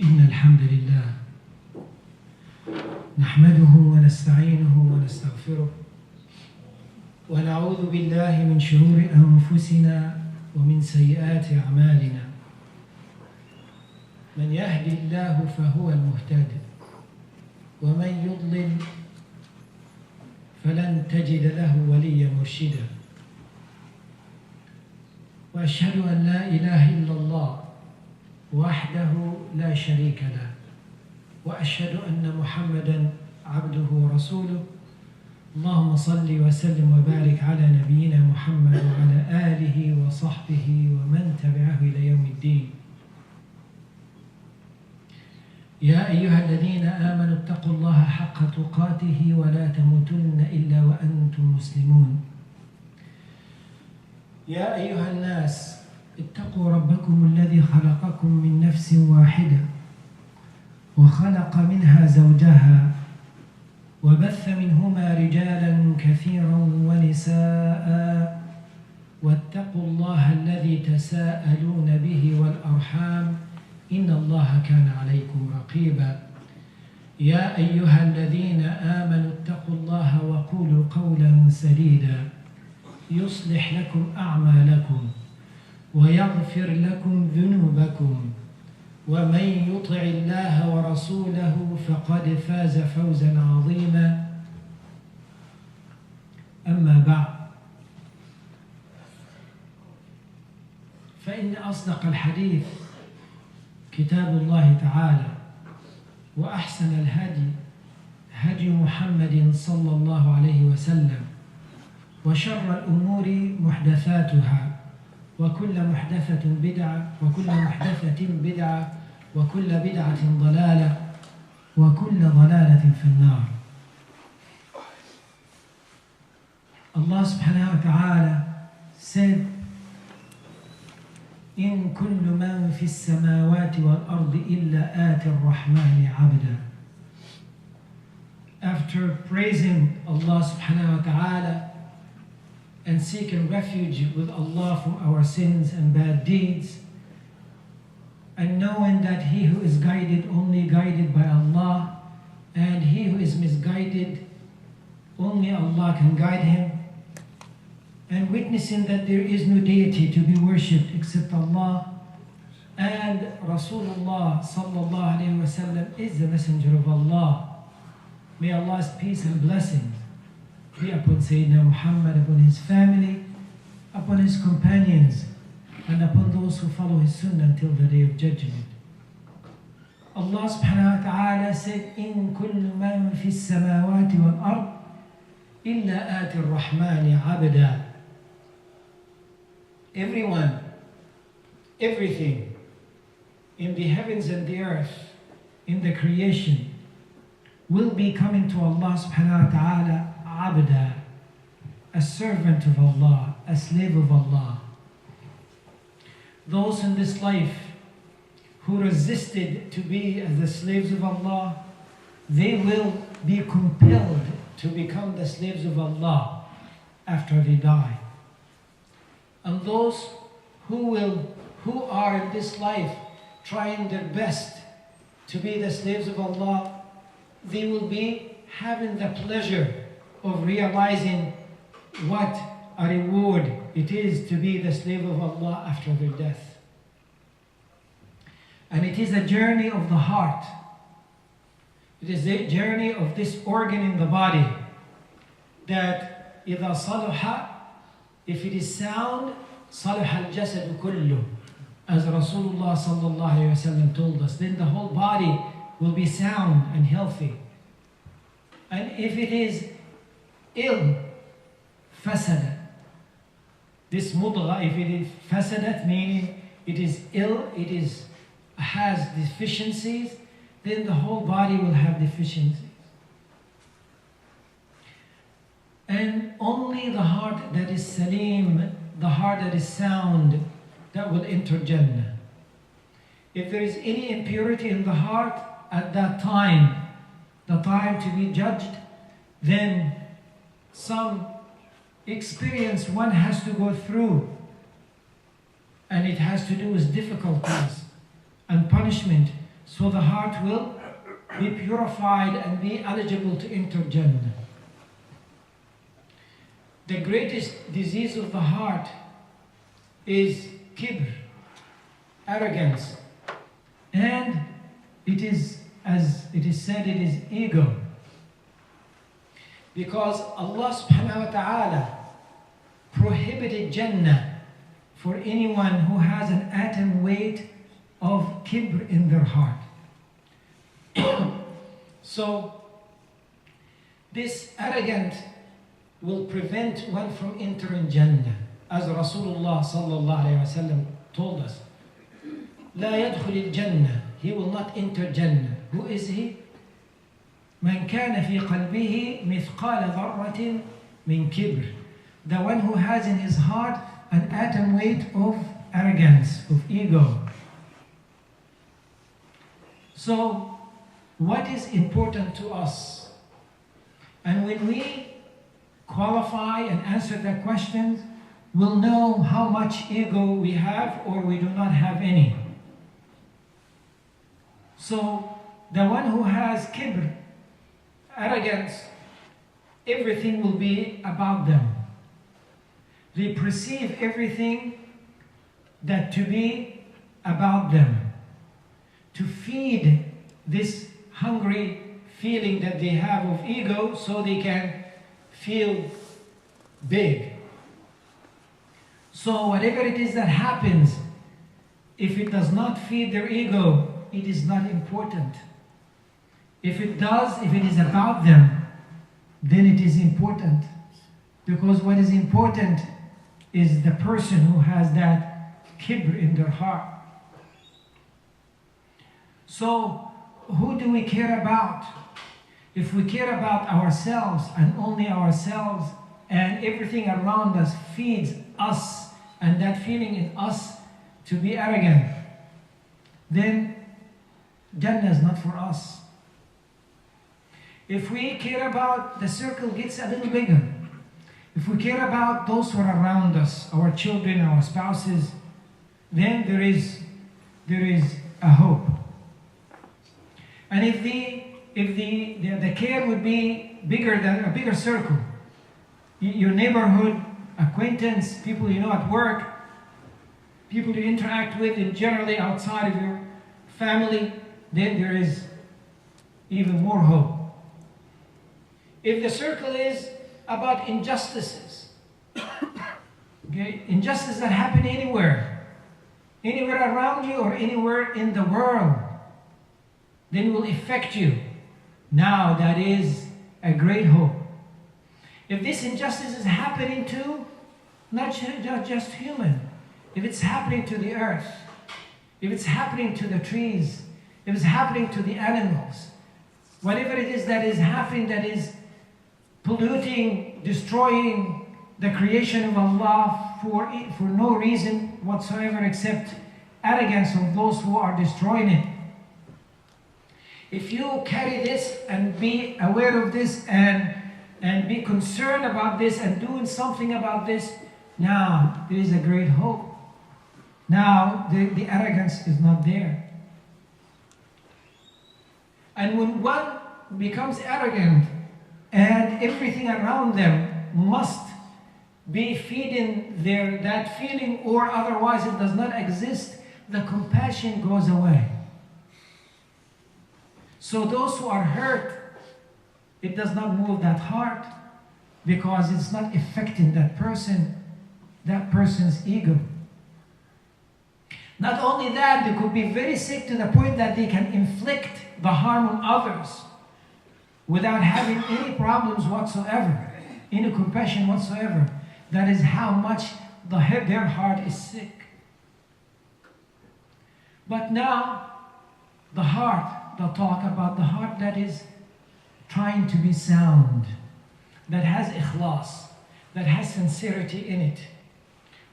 إن الحمد لله نحمده ونستعينه ونستغفره ونعوذ بالله من شرور أنفسنا ومن سيئات أعمالنا من يهدي الله فهو المهتد ومن يضلل فلن تجد له وليا مرشدا وأشهد أن لا إله إلا الله وحده لا شريك له وأشهد أن محمدًا عبده ورسوله اللهم صل وسلم وبارك على نبينا محمد وعلى آله وصحبه ومن تبعه إلى يوم الدين. يا أيها الذين آمنوا اتقوا الله حق تقاته ولا تموتن إلا وأنتم مسلمون. يا أيها الناس اتقوا ربكم الذي خلقكم من نفس واحدة وخلق منها زوجها وبث منهما رجالا كثيرا ونساء واتقوا الله الذي تساءلون به والأرحام إن الله كان عليكم رقيبا. يا أيها الذين آمنوا اتقوا الله وقولوا قولا سديدا يصلح لكم أعمالكم ويغفر لكم ذنوبكم ومن يطع الله ورسوله فقد فاز فوزا عظيما. أما بعد فإن أصدق الحديث كتاب الله تعالى وأحسن الهدي هدي محمد صلى الله عليه وسلم وشر الأمور محدثاتها وكل محدثة بدعة وكل محدثة بدعة وكل بدعة ضلالة وكل ضلالة في النار. Allah subhanahu wa ta'ala said, إن كل من في السماوات والأرض إلا آتي الرحمن عبدا. After praising Allah subhanahu wa ta'ala and seeking refuge with Allah from our sins and bad deeds, and knowing that he who is guided only guided by Allah, and he who is misguided only Allah can guide him, and witnessing that there is no deity to be worshipped except Allah, and Rasulullah sallallahu alayhi wa sallam is the messenger of Allah. May Allah's peace and blessings be upon Sayyidina Muhammad, upon his family, upon his companions, and upon those who follow his sunnah until the day of judgment. Allah subhanahu wa ta'ala said, إن كل من في السماوات والأرض إلا آتي الرحمن عبدا. Everyone, everything in the heavens and the earth, in the creation, will be coming to Allah subhanahu wa ta'ala abda, a servant of Allah, a slave of Allah. Those in this life who resisted to be as the slaves of Allah, they will be compelled to become the slaves of Allah after they die. And those who are in this life trying their best to be the slaves of Allah, they will be having the pleasure of realizing what a reward it is to be the slave of Allah after their death. And it is a journey of the heart. It is a journey of this organ in the body that إذا صلح, if it is sound, صلح الجسد كله, as Rasulullah sallallahu alayhi wa sallam told us, then the whole body will be sound and healthy. And if it is ill, fasada. This mudgha, if it is fasadat, meaning it is ill, has deficiencies, then the whole body will have deficiencies. And only the heart that is salim, the heart that is sound, that will enter Jannah. If there is any impurity in the heart at that time, the time to be judged, then some experience one has to go through, and it has to do with difficulties and punishment so the heart will be purified and be eligible to enter Jannah. The greatest disease of the heart is kibr, arrogance, and it is, as it is said, it is ego. Because Allah subhanahu wa ta'ala prohibited Jannah for anyone who has an atom weight of kibr in their heart. So this arrogance will prevent one from entering Jannah, as Rasulullah sallallahu alayhi wa sallam told us. لا يدخل الجنة, he will not enter Jannah. Who is he? من كان في قلبه مثقال ذرة من كبر, the one who has in his heart an atom weight of arrogance, of ego. So what is important to us? And when we qualify and answer that question, we'll know how much ego we have or we do not have any. So the one who has kibr, arrogance, everything will be about them. They perceive everything that to be about them, to feed this hungry feeling that they have of ego so they can feel big. So whatever it is that happens, if it does not feed their ego, it is not important. If it does, if it is about them, then it is important. Because what is important is the person who has that kibr in their heart. So who do we care about? If we care about ourselves and only ourselves, and everything around us feeds us and that feeling in us to be arrogant, then Jannah is not for us. If we care about, the circle gets a little bigger. If we care about those who are around us, our children, our spouses, then there is a hope. And if the care would be bigger than a bigger circle, your neighborhood, acquaintance, people you know at work, people you interact with and generally outside of your family, then there is even more hope. If the circle is about injustices, okay, injustices that happen anywhere around you or anywhere in the world, then will affect you. Now that is a great hope. If this injustice is happening to not just human, if it's happening to the earth, if it's happening to the trees, if it's happening to the animals, whatever it is that is happening that is polluting, destroying the creation of Allah for no reason whatsoever except arrogance of those who are destroying it. If you carry this and be aware of this and be concerned about this and doing something about this, now there is a great hope. Now the arrogance is not there. And when one becomes arrogant and everything around them must be feeding that feeling or otherwise it does not exist, the compassion goes away. So those who are hurt, it does not move that heart because it's not affecting that person's ego. Not only that, they could be very sick to the point that they can inflict the harm on others without having any problems whatsoever, any compassion whatsoever. That is how much their heart is sick. But now, the heart, the talk about the heart that is trying to be sound, that has ikhlas, that has sincerity in it.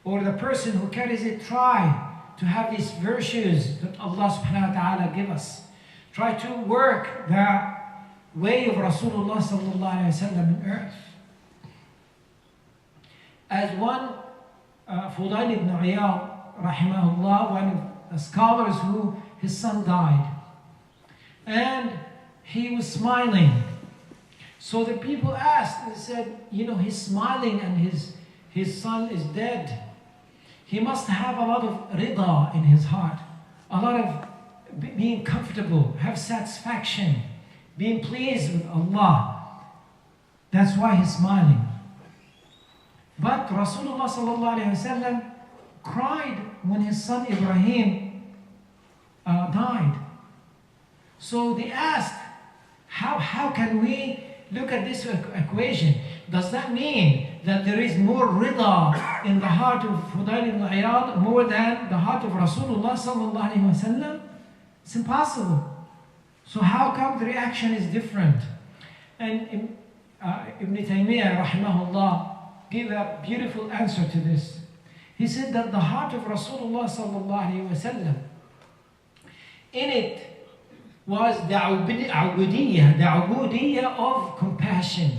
Or the person who carries it, try to have these virtues that Allah subhanahu wa ta'ala give us. Try to work the way of Rasulullah sallallahu alayhi wa sallam in earth. As one, Fudail ibn Iyad, rahimahullah, one of the scholars who his son died. and he was smiling. So the people asked and said, you know, he's smiling and his son is dead. He must have a lot of rida in his heart, a lot of being comfortable, have satisfaction, being pleased with Allah. That's why he's smiling. But Rasulullah sallallahu alaihi wasallam cried when his son Ibrahim died. So they asked, how can we look at this equation? Does that mean that there is more rida in the heart of Fudayl ibn Iyad more than the heart of Rasulullah sallallahu alaihi wasallam? It's impossible. So how come the reaction is different? And Ibn Taymiyyah rahimahullah gave a beautiful answer to this. He said that the heart of Rasulullah sallallahu alaihi wasallam, in it was the ubudiyya of compassion,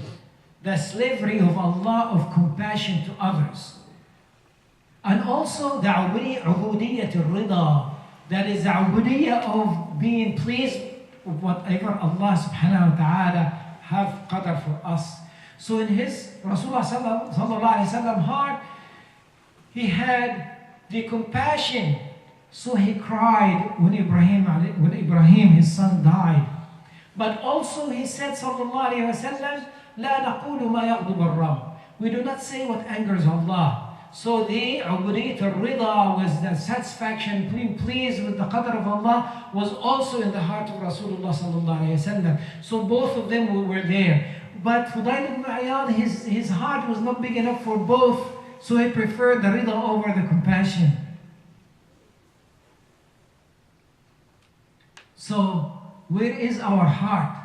the slavery of Allah of compassion to others. And also the ubudiyya to rida, that is the ubudiyya of being pleased with whatever Allah subhanahu wa ta'ala have qadar for us. So in his Rasulullah sallallahu alaihi wasallam heart, he had the compassion. So he cried when Ibrahim, his son, died. But also he said, sallallahu alayhi wa sallam, لا نقول ما يغضب الرب. We do not say what angers Allah. So the ubudiyat al-rida was the satisfaction, being pleased with the qadr of Allah, was also in the heart of Rasulullah sallallahu alayhi wa sallam. So both of them were there. But Fudayl ibn Iyad, his heart was not big enough for both. So he preferred the rida over the compassion. So, where is our heart?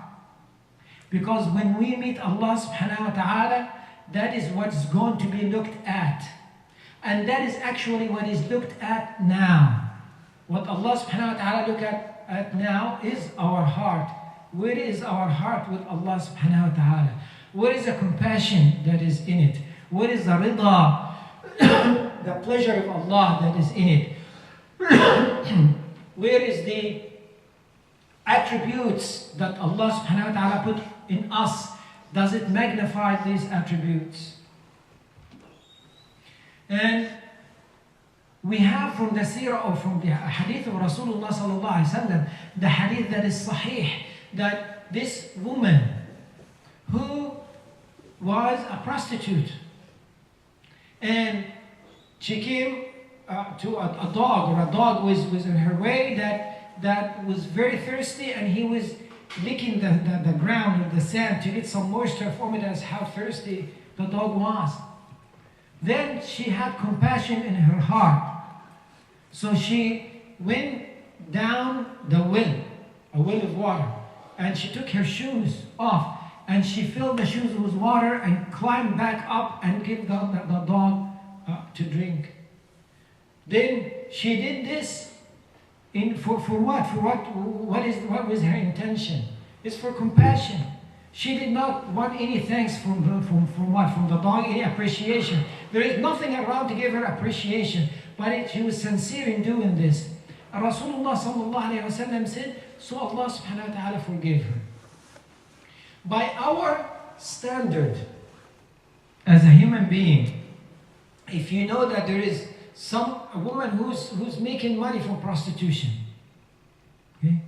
Because when we meet Allah subhanahu wa ta'ala, that is what's going to be looked at. And that is actually what is looked at now. What Allah subhanahu wa ta'ala look at now is our heart. Where is our heart with Allah subhanahu wa ta'ala? Where is the compassion that is in it? Where is the rida, the pleasure of Allah that is in it? Where is the attributes that Allah subhanahu wa ta'ala put in us? Does it magnify these attributes? And we have from the seerah or from the hadith of Rasulullah sallallahu alaihi wasallam, the hadith that is sahih, that this woman who was a prostitute and she came to a dog, or a dog was in her way that was very thirsty, and he was licking the ground or the sand to get some moisture from it, as how thirsty the dog was. Then she had compassion in her heart. So she went down the well, a well of water, and she took her shoes off, and she filled the shoes with water and climbed back up and gave the dog to drink. Then she did this for what? What was her intention? It's for compassion. She did not want any thanks from what? From the dog, any appreciation. There is nothing around to give her appreciation, but she was sincere in doing this. And Rasulullah sallallahu alayhi wa sallam said, so Allah subhanahu wa ta'ala forgave her. By our standard, as a human being, if you know that there is a woman who's making money from prostitution, okay?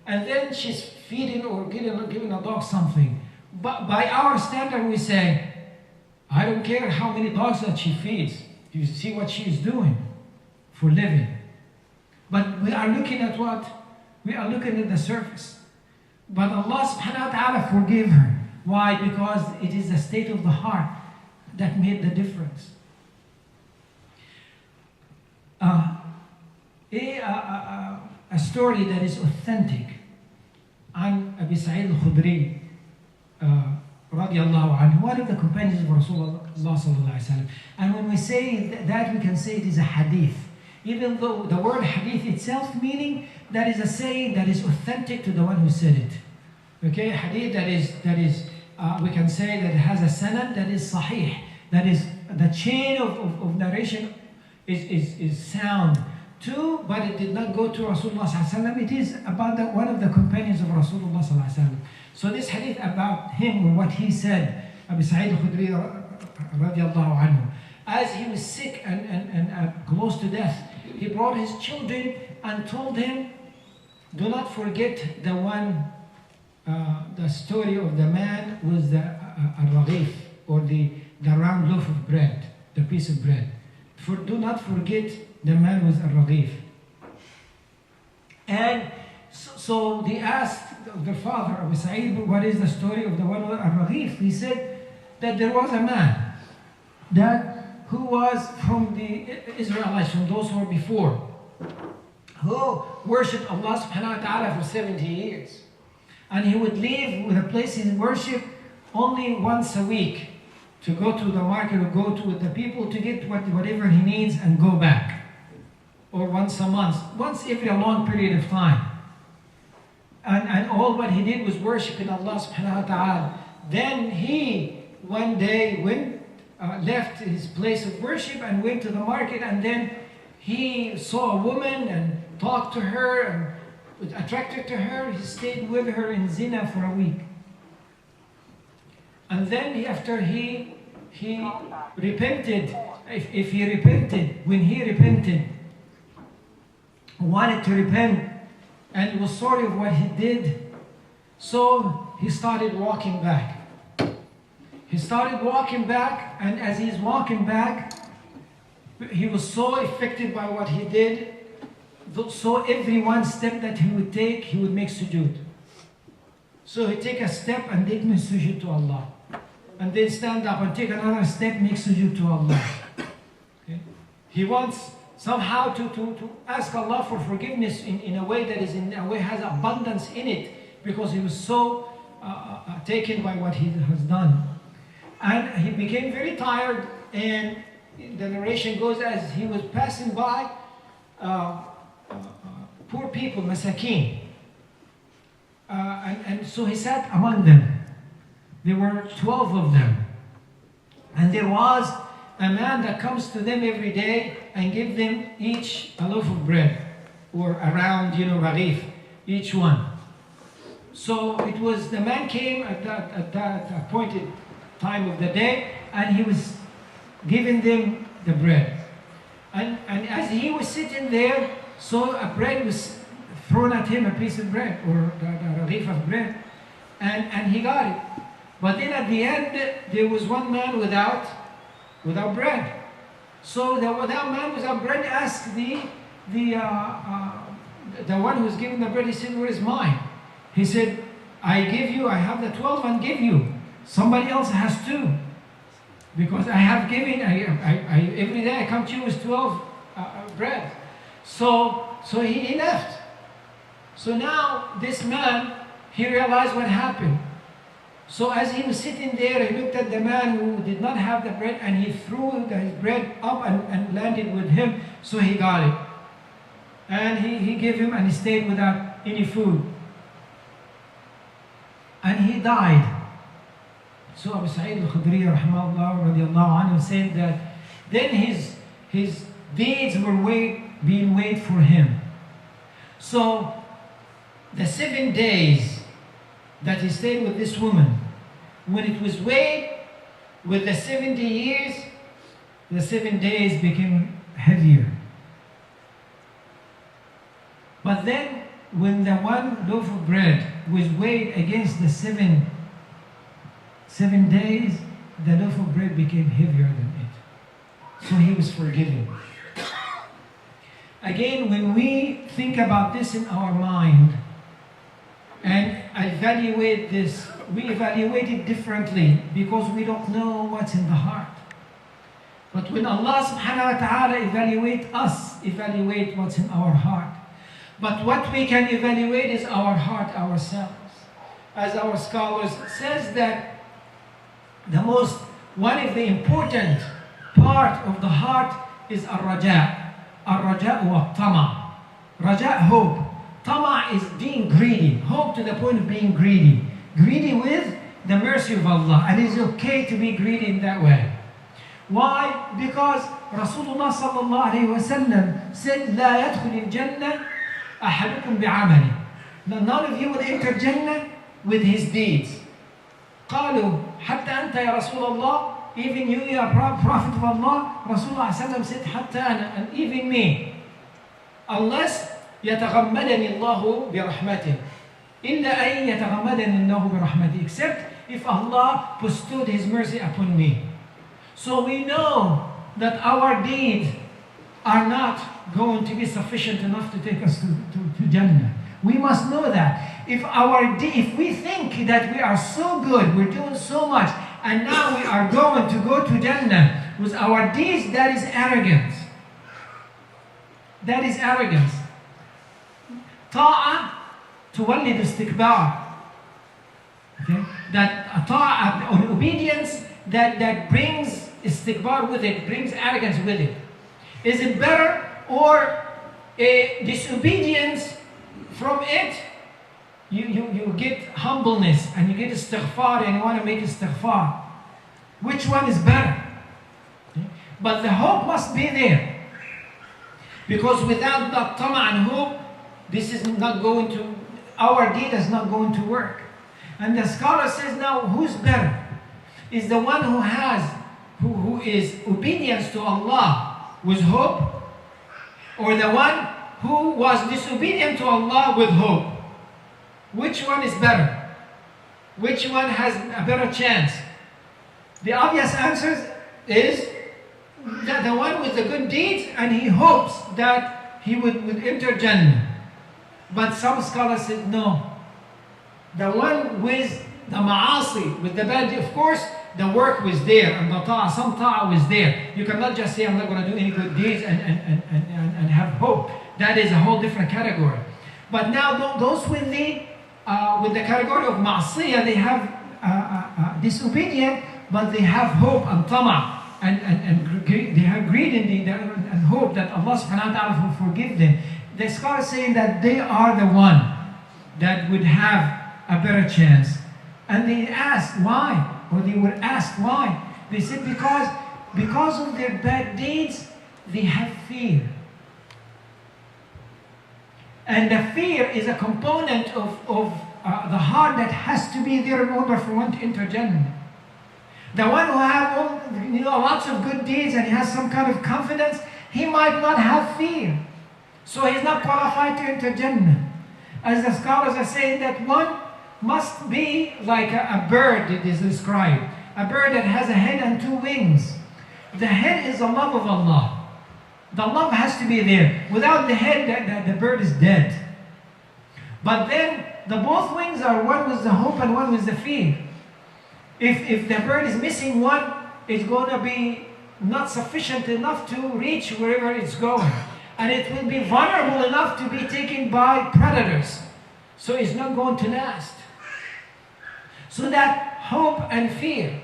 And then she's feeding or giving a dog something. But by our standard we say, I don't care how many dogs that she feeds. You see what she is doing for living. But we are looking at what? We are looking at the surface. But Allah subhanahu wa ta'ala forgave her. Why? Because it is the state of the heart that made the difference. A story that is authentic عن أبي سعيد الخدري رضي الله عنه, one of the companions of Rasulullah sallallahu alaihi wasallam. And when we say that, we can say it is a hadith, even though the word hadith itself meaning that is a saying that is authentic to the one who said it. Okay, hadith that is we can say that it has a sanad that is sahih, that is the chain of narration is sound. to, but it did not go to Rasulullah sallallahu alaihi wasallam. It is about one of the companions of Rasulullah sallallahu alaihi wasallam. So this hadith about him and what he said, Abu Sa'id al-Khudri radiallahu anhu, as he was sick and close to death, he brought his children and told him, do not forget the story of the man with the al-raghif, or the round loaf of bread, the piece of bread. Do not forget the man with al-raghif. And so they asked the father, Abu Sa'id, what is the story of the one with al-raghif? He said that there was a man who was from the Israelites, from those who were before, who worshipped Allah subhanahu wa ta'ala for 70 years. And he would leave with a place in worship only once a week to go to the market or go to the people to get whatever he needs and go back. Or once a month, once every long period of time. And all what he did was worshiping Allah subhanahu wa ta'ala. Then he one day left his place of worship and went to the market, and then he saw a woman and talked to her and was attracted to her. He stayed with her in zina for a week. And then after he repented, if he repented, when he repented, wanted to repent and was sorry of what he did, so he started walking back. He started walking back, and as he's walking back, he was so affected by what he did, so every one step that he would take, he would make sujood. So he'd take a step and make sujood to Allah. And then stand up and take another step, make sujood to Allah. Okay? He wants somehow to ask Allah for forgiveness in a way that is has abundance in it, because he was so taken by what he has done. And he became very tired, and the narration goes, as he was passing by poor people, masakin. And so he sat among them. There were 12 of them. And there was a man that comes to them every day and give them each a loaf of bread, or around, raghif, each one. So it was, the man came at that appointed time of the day, and he was giving them the bread. And as he was sitting there, so a bread was thrown at him, a piece of bread, or the raghif of bread, and he got it. But then at the end, there was one man without bread. So that man without bread asked the one who was giving the bread, he said, where is mine? He said, I have the 12 and give you. Somebody else has 2. Because I have given, every day I come to you with 12 bread. So he left. So now this man, he realized what happened. So as he was sitting there, he looked at the man who did not have the bread, and he threw his bread up and landed with him, so he got it. And he gave him, and he stayed without any food. And he died. So Abu Sa'id al-Khudri radiallahu anhu said that then his deeds were being weighed for him. So the 7 days that he stayed with this woman, when it was weighed with the 70 years, the 7 days became heavier. But then when the one loaf of bread was weighed against the 7 days, the loaf of bread became heavier than it. So he was forgiven. Again, when we think about this in our mind and evaluate this, we evaluate it differently because we don't know what's in the heart. But when Allah subhanahu wa ta'ala evaluate what's in our heart. But what we can evaluate is our heart ourselves. As our scholars says that one of the important part of the heart is ar-raja. Ar-raja wa tama. Raja, hope. Tama is being greedy. Hope to the point of being greedy. Greedy with the mercy of Allah. And it's okay to be greedy in that way. Why? Because Rasulullah sallallahu alayhi wa sallam said, لا يدخل الجنة أحدكم بعمله. None of you will enter Jannah with his deeds. قالوا حتى أنت يا رسول الله, even you, ya Prophet of Allah. Rasulullah sallam said, حتى أنا, and even me, unless يتغمدني الله برحمته, إلا أن يتغمدني الله برحمته, except if Allah bestowed His mercy upon me. So we know that our deeds are not going to be sufficient enough to take us to Jannah. We must know that. If we think that we are so good, we're doing so much, and now we are going to go to Jannah with our deeds, that is arrogance. That is arrogance. Ta'a tuwallid istikbar. Okay? That ta'a, an obedience that brings istikbar with it, brings arrogance with it. Is it better, or a disobedience from it? You get humbleness and you get istighfar and you want to make istighfar. Which one is better? Okay? But the hope must be there. Because without that tama and hope, this is not going to, our deed is not going to work. And the scholar says, now who's better? Is the one who has, who is obedience to Allah with hope, or the one who was disobedient to Allah with hope? Which one is better? Which one has a better chance? The obvious answer is that the one with the good deeds, and he hopes that he would enter Jannah. But some scholars said no. The one with the ma'asi, with the bad, of course, the work was there, and the ta'a, some ta'a was there. You cannot just say, I'm not going to do any good deeds and have hope. That is a whole different category. But now those with the category of ma'asiyah, they have disobedient, but they have hope and tama, and they have greed and hope that Allah subhanahu wa ta'ala will forgive them. The scholars saying that they are the one that would have a better chance. And they asked why, or they were asked why. They said because of their bad deeds, they have fear. And the fear is a component of the heart that has to be there in order for one to enter Jannah. The one who has lots of good deeds and he has some kind of confidence, he might not have fear. So he's not qualified to enter Jannah. As the scholars are saying, that one must be like a bird, it is described. A bird that has a head and two wings. The head is the love of Allah. The love has to be there. Without the head, the bird is dead. But then, the both wings are one with the hope and one with the fear. If the bird is missing one, it's going to be not sufficient enough to reach wherever it's going. And it will be vulnerable enough to be taken by predators. So it's not going to last. So that hope and fear,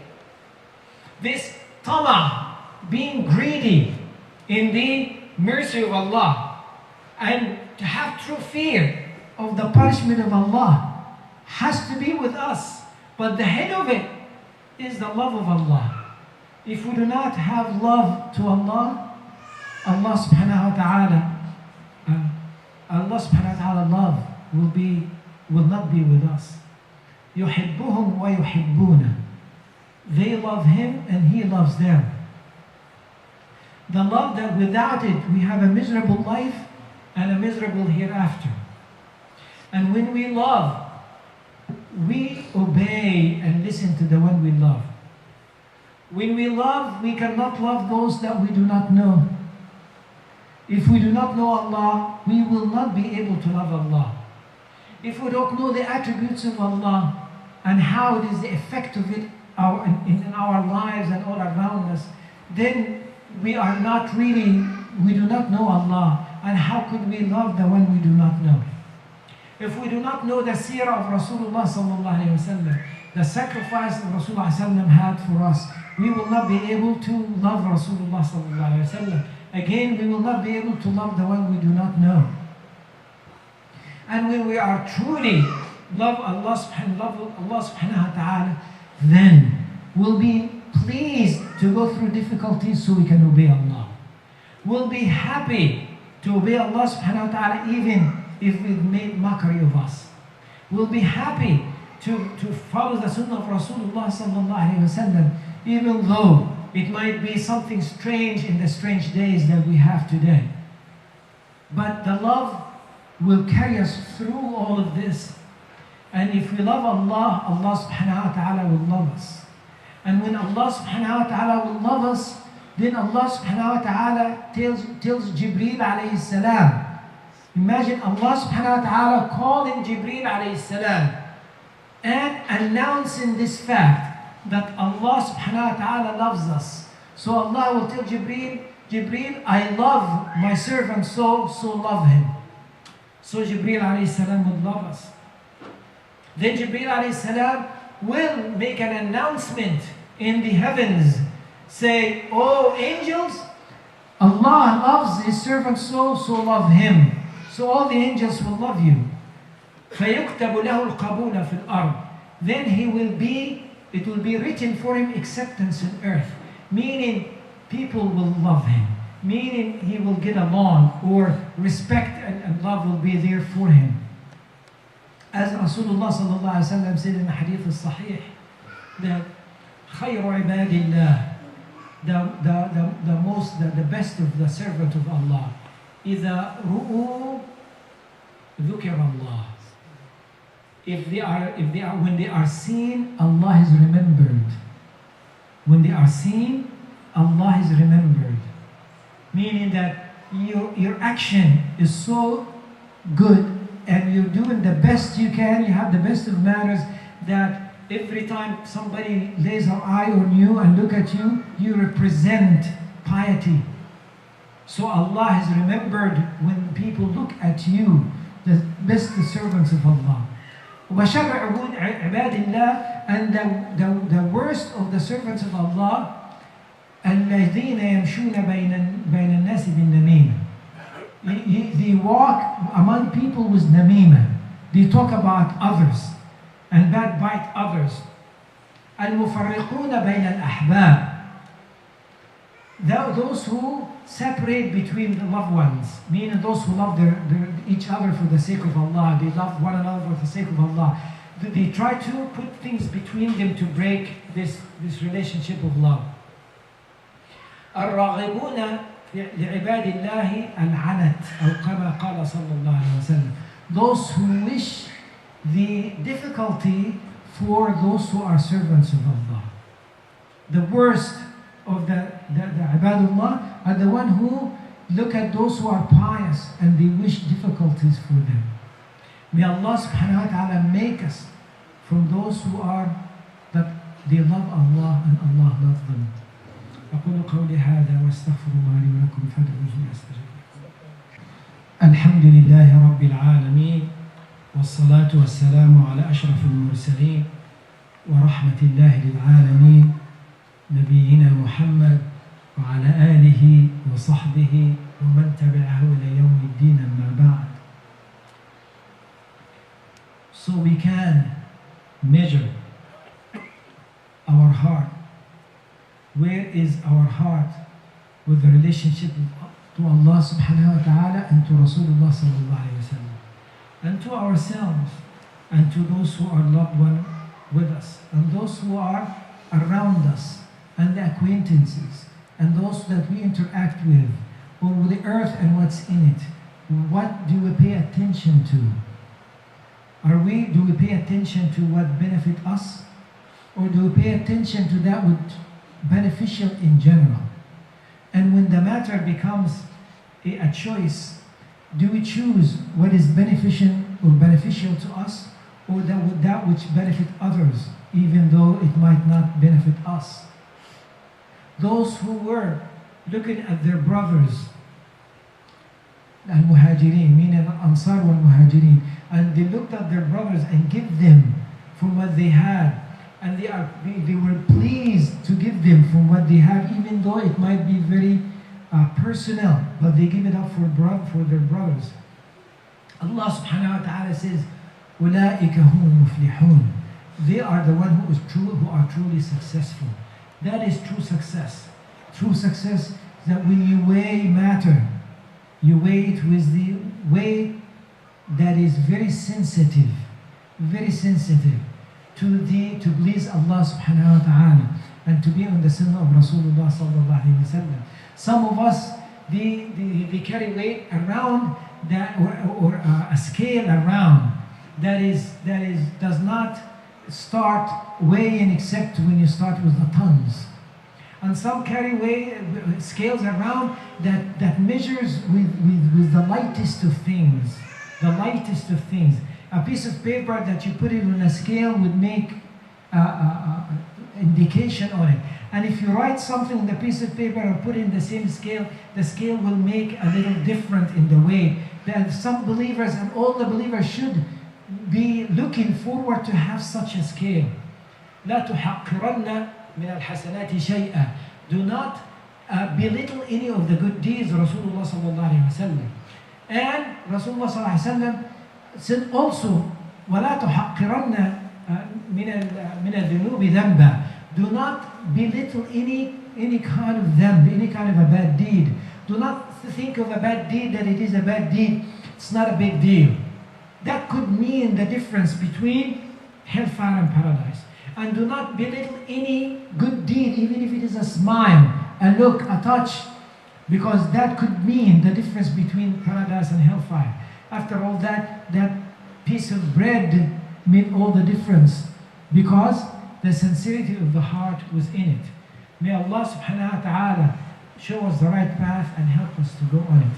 this tama, being greedy in the mercy of Allah, and to have true fear of the punishment of Allah, has to be with us. But the head of it is the love of Allah. If we do not have love to Allah, Allah subhanahu wa ta'ala love will not be with us. يحبهم ويحبونه. They love Him and He loves them. The love that without it we have a miserable life and a miserable hereafter. And when we love, we obey and listen to the one we love. When we love, we cannot love those that we do not know. If we do not know Allah, we will not be able to love Allah. If we don't know the attributes of Allah and how it is the effect of it in our lives and all around us, then we do not know Allah. And how could we love the one we do not know? If we do not know the seerah of Rasulullah sallallahu alayhi wa sallam, the sacrifice that Rasulullah sallam had for us, we will not be able to love Rasulullah sallallahu alayhi wa sallam. Again, we will not be able to love the one we do not know. And when we are truly love Allah subhanahu wa ta'ala, then we'll be pleased to go through difficulties so we can obey Allah. We'll be happy to obey Allah subhanahu wa ta'ala even if it made mockery of us. We'll be happy to follow the sunnah of Rasulullah sallallahu alayhi wa sallam, even though it might be something strange in the strange days that we have today. But the love will carry us through all of this. And if we love Allah, Allah subhanahu wa ta'ala will love us. And when Allah subhanahu wa ta'ala will love us, then Allah subhanahu wa ta'ala tells Jibreel alayhi salam. Imagine Allah subhanahu wa ta'ala calling Jibreel alayhi salam and announcing this fact that Allah subhanahu wa ta'ala loves us. So Allah will tell Jibreel, I love my servant, so love him. So Jibreel alayhi salam would love us. Then Jibreel alayhi salam will make an announcement in the heavens, say, oh angels, Allah loves his servant, so love him. So all the angels will love you. فَيُكْتَبُ لَهُ الْقَبُولَ فِي الْأَرْضِ. Then it will be written for him acceptance on earth. Meaning people will love him. Meaning he will get along, or respect and love will be there for him. As Rasulullah sallallahu alayhi wa sallam said in the hadith al-sahih, that خَيْرُ عِبَادِ اللَّهِ, the best of the servant of Allah, إِذَا رُؤُوا ذُكِرَ اللَّهِ. When they are seen, Allah is remembered. When they are seen, Allah is remembered. Meaning that your action is so good and you're doing the best you can, you have the best of manners, that every time somebody lays an eye on you and look at you, you represent piety. So Allah is remembered when people look at you, the best servants of Allah. وَشَرَّ عِبَادِ اللَّهِ, and the worst of the servants of Allah, الَّذِينَ يَمْشُونَ بَيْنَ النَّاسِ بِالنَّمِيمَةِ. They walk among people with namima. They talk about others and backbite others. الْمُفَرِّقُونَ بَيْنَ الْأَحْبَابِ. Those who separate between the loved ones, meaning those who love each other for the sake of Allah, they love one another for the sake of Allah. They try to put things between them to break this relationship of love. الراغبون لعباد الله العنت أو كما قال صلى الله عليه وسلم. Those who wish the difficulty for those who are servants of Allah. The worst of the ibadullah are the one who look at those who are pious and they wish difficulties for them. May Allah subhanahu wa ta'ala make us from those who are that they love Allah and Allah loves them. أقول قولي هذا واستغفر الله لي ولكم فادعوه أستجب لكم. الحمد لله رب العالمين والصلاة والسلام على أشرف المرسلين ورحمة الله للعالمين نبينا محمد وعلى آله وصحبه ومن تبعه إلى يوم الدين أما بعد. So we can measure our heart. Where is our heart with the relationship to Allah subhanahu wa ta'ala and to Rasulullah sallallahu alayhi wa sallam, and to ourselves and to those who are loved one with us and those who are around us and the acquaintances and those that we interact with, or with the earth and what's in it. What do we pay attention to? Do we pay attention to what benefit us, or do we pay attention to that which beneficial in general? And when the matter becomes a choice, do we choose what is beneficial to us, or that which benefit others, even though it might not benefit us? Those who were looking at their brothers, al-muhajirin, meaning ansar wal-muhajirin, and they looked at their brothers and give them from what they had, and they were pleased to give them from what they have, even though it might be very personal, but they give it up for their brothers. Allah subhanahu wa ta'ala says, أُولَٰئِكَ هُمُ الْمُفْلِحُونَ. They are the one who are truly successful. That is true success. True success is that when you weigh matter, you weigh it with the weight that is very sensitive to please Allah subhanahu wa ta'ala and to be on the sunnah of Rasulullah sallallahu alayhi wa sallam. Some of us, they carry weight around that, or a scale around that does not start weighing except when you start with the tons. And some carry scales around that measures with the lightest of things. The lightest of things. A piece of paper that you put it on a scale would make indication on it. And if you write something on the piece of paper and put it in the same scale, the scale will make a little different in the weight. That some believers and all the believers should be looking forward to have such a scale. لا تحقرن من الحسنات شيئا. Do not belittle any of the good deeds, Rasulullah sallallahu alayhi wa sallam. And Rasulullah sallallahu alayhi wa sallam said also, ولا تحقرن من الذنوب ذنبا. Do not belittle any kind of dhanb, any kind of a bad deed. Do not think of a bad deed that it is a bad deed. It's not a big deal. That could mean the difference between hellfire and paradise. And do not belittle any good deed, even if it is a smile, a look, a touch, because that could mean the difference between paradise and hellfire. After all, that piece of bread made all the difference because the sincerity of the heart was in it. May Allah subhanahu wa ta'ala show us the right path and help us to go on it.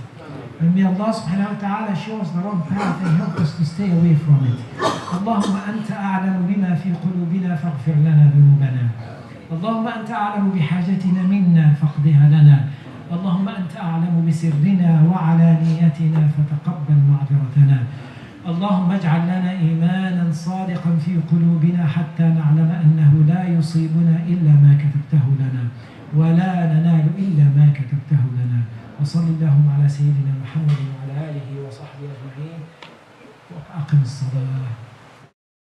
And may Allah subhanahu wa ta'ala show us the wrong path and help us to stay away from it. اللهم أنت أعلم بما في قلوبنا فاغفر لنا ذنوبنا. اللهم أنت أعلم بحاجتنا منا فاقضها لنا. اللهم أنت أعلم بسرنا وعلانيتنا فتقبل معذرتنا. اللهم اجعل لنا إيمانا صادقا في قلوبنا حتى نعلم أنه لا يصيبنا إلا ما كتبته لنا ولا ننال إلا ما كتبته لنا. وصل اللهم على سيدنا محمد وعلى آله وصحبه أجمعين وأقم الصلاة.